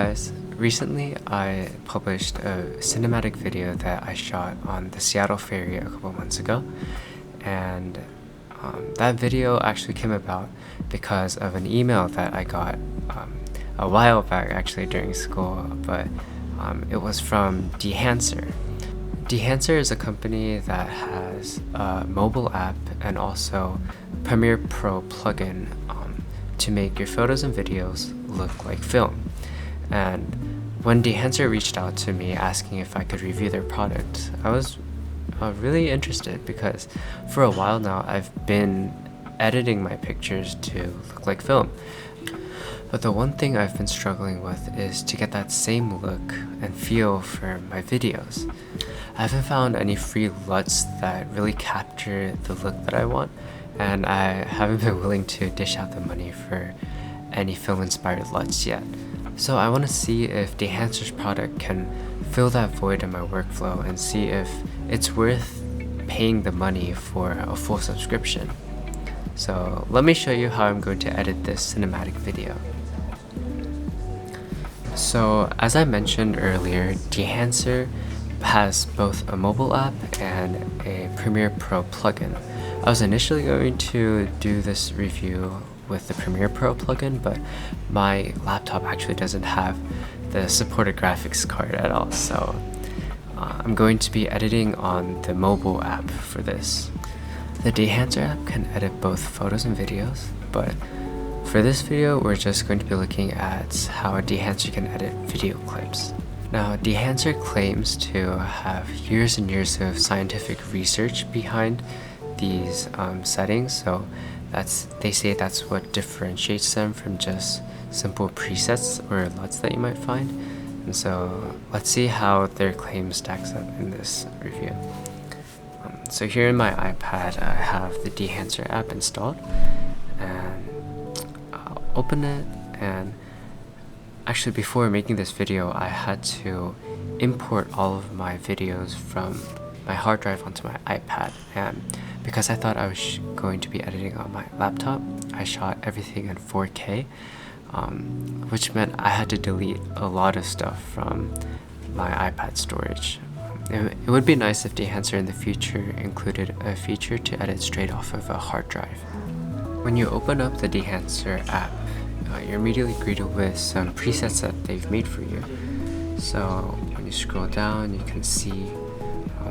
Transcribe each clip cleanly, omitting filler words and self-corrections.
guys, recently I published a cinematic video that I shot on the Seattle ferry a couple months ago, and that video actually came about because of an email that I got a while back actually during school, but it was from Dehancer. Dehancer is a company that has a mobile app and also Premiere Pro plugin to make your photos and videos look like film. And when Dehancer reached out to me asking if I could review their product, I was really interested because for a while now I've been editing my pictures to look like film. But the one thing I've been struggling with is to get that same look and feel for my videos. I haven't found any free LUTs that really capture the look that I want, and I haven't been willing to dish out the money for any film-inspired LUTs yet. So I want to see if Dehancer's product can fill that void in my workflow and see if it's worth paying the money for a full subscription. So let me show you how I'm going to edit this cinematic video. So as I mentioned earlier, Dehancer has both a mobile app and a Premiere Pro plugin. I was initially going to do this review with the Premiere Pro plugin, but my laptop actually doesn't have the supported graphics card at all, so I'm going to be editing on the mobile app for this. The Dehancer app can edit both photos and videos, but for this video we're just going to be looking at how Dehancer can edit video clips. Now, Dehancer claims to have years and years of scientific research behind these settings, so they say that's what differentiates them from just simple presets or LUTs that you might find. And so let's see how their claim stacks up in this review. So here in my iPad I have the Dehancer app installed, and I'll open it. And actually, before making this video I had to import all of my videos from my hard drive onto my iPad, and because I thought I was going to be editing on my laptop, I shot everything in 4K, which meant I had to delete a lot of stuff from my iPad storage. It would be nice if Dehancer in the future included a feature to edit straight off of a hard drive. When you open up the Dehancer app, you're immediately greeted with some presets that they've made for you. So when you scroll down, you can see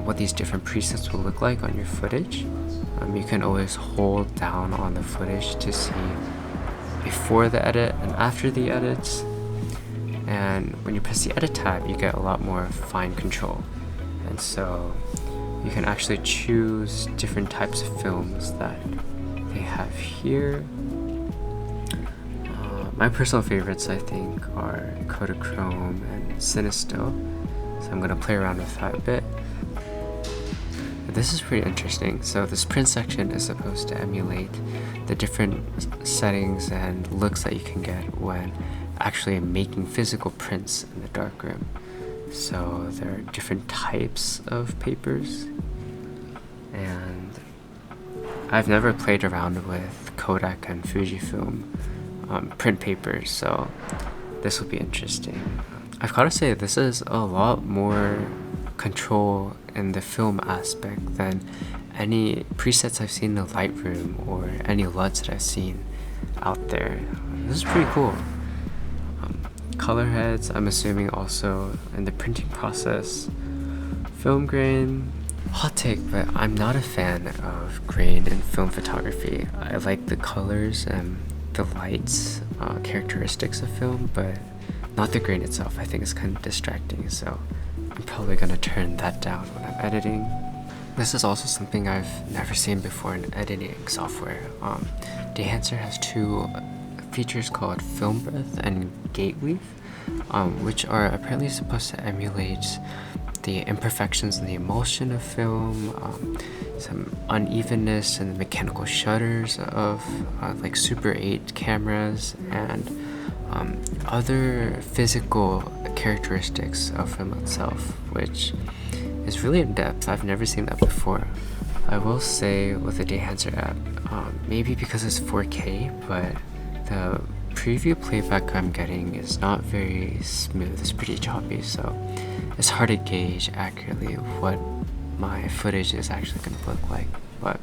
what these different presets will look like on your footage. You can always hold down on the footage to see before the edit and after the edits. And when you press the edit tab, you get a lot more fine control. And so you can actually choose different types of films that they have here. My personal favorites, I think, are Kodachrome and Cinestill, so I'm going to play around with that a bit. This is pretty interesting. So this print section is supposed to emulate the different settings and looks that you can get when actually making physical prints in the darkroom. So there are different types of papers, and I've never played around with Kodak and Fujifilm print papers, so this will be interesting. I've got to say, this is a lot more control in the film aspect than any presets I've seen in Lightroom or any LUTs that I've seen out there. This is pretty cool. Color heads, I'm assuming also in the printing process. Film grain, hot take, but I'm not a fan of grain in film photography. I like the colors and the lights characteristics of film, but not the grain itself. I think it's kind of distracting, so I'm probably gonna turn that down when I'm editing. This is also something I've never seen before in editing software. Dehancer has two features called Film Breath and Gate Weave, which are apparently supposed to emulate the imperfections in the emulsion of film, some unevenness in the mechanical shutters of like Super 8 cameras, and other physical characteristics of film itself, which is really in depth. I've never seen that before. I will say with the Dehancer app, maybe because it's 4K, but the preview playback I'm getting is not very smooth, it's pretty choppy, so it's hard to gauge accurately what my footage is actually going to look like. But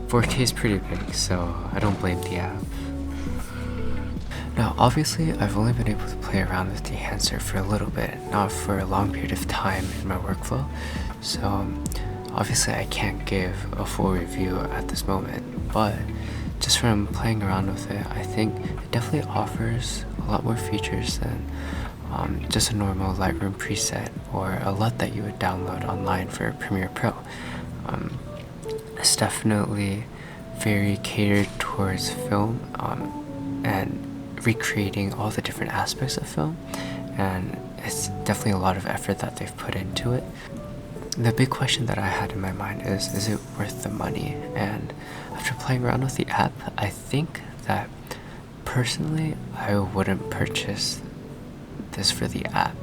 4K is pretty big, so I don't blame the app. Now obviously I've only been able to play around with Dehancer for a little bit, not for a long period of time in my workflow, so obviously I can't give a full review at this moment, but just from playing around with it, I think it definitely offers a lot more features than just a normal Lightroom preset or a LUT that you would download online for Premiere Pro. It's definitely very catered towards film and recreating all the different aspects of film, and it's definitely a lot of effort that they've put into it. The big question that I had in my mind is it worth the money? And after playing around with the app, I think that personally I wouldn't purchase this for the app.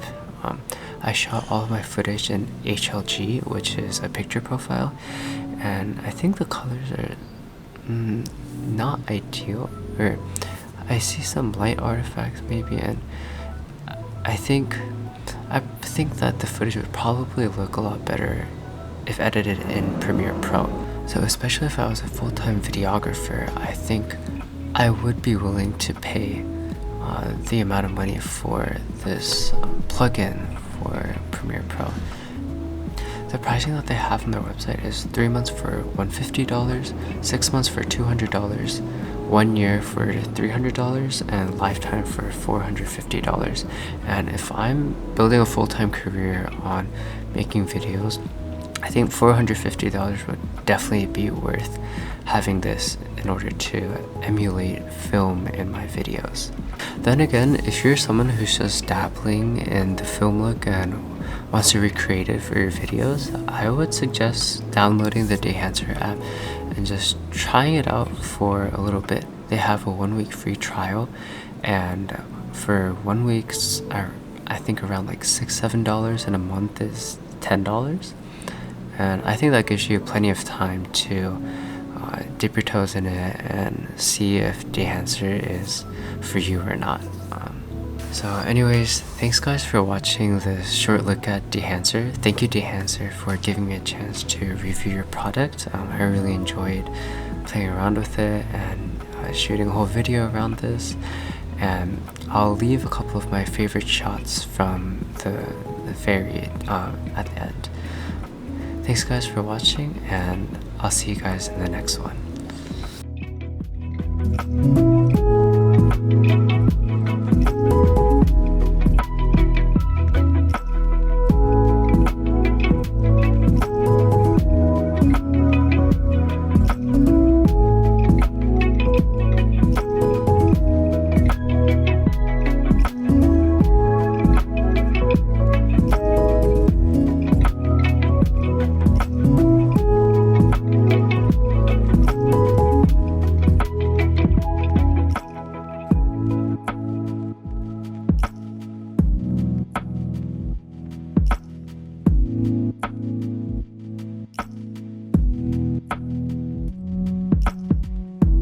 I shot all of my footage in HLG, which is a picture profile, and I think the colors are not ideal, or I see some light artifacts maybe, and I think that the footage would probably look a lot better if edited in Premiere Pro. So especially if I was a full-time videographer, I think I would be willing to pay the amount of money for this plugin for Premiere Pro. The pricing that they have on their website is 3 months for $150, 6 months for $200, 1 year for $300, and lifetime for $450. And if I'm building a full-time career on making videos, I think $450 would definitely be worth having this in order to emulate film in my videos. Then again, if you're someone who's just dabbling in the film look and wants to recreate it for your videos, I would suggest downloading the Dehancer app and just trying it out for a little bit. They have a 1-week free trial, and for 1 week, I think around like $6-7, and a month is $10. And I think that gives you plenty of time to dip your toes in it and see if Dehancer is for you or not. So anyways, thanks guys for watching this short look at Dehancer. Thank you Dehancer for giving me a chance to review your product. I really enjoyed playing around with it and shooting a whole video around this. And I'll leave a couple of my favorite shots from the very at the end. Thanks guys for watching, and I'll see you guys in the next one.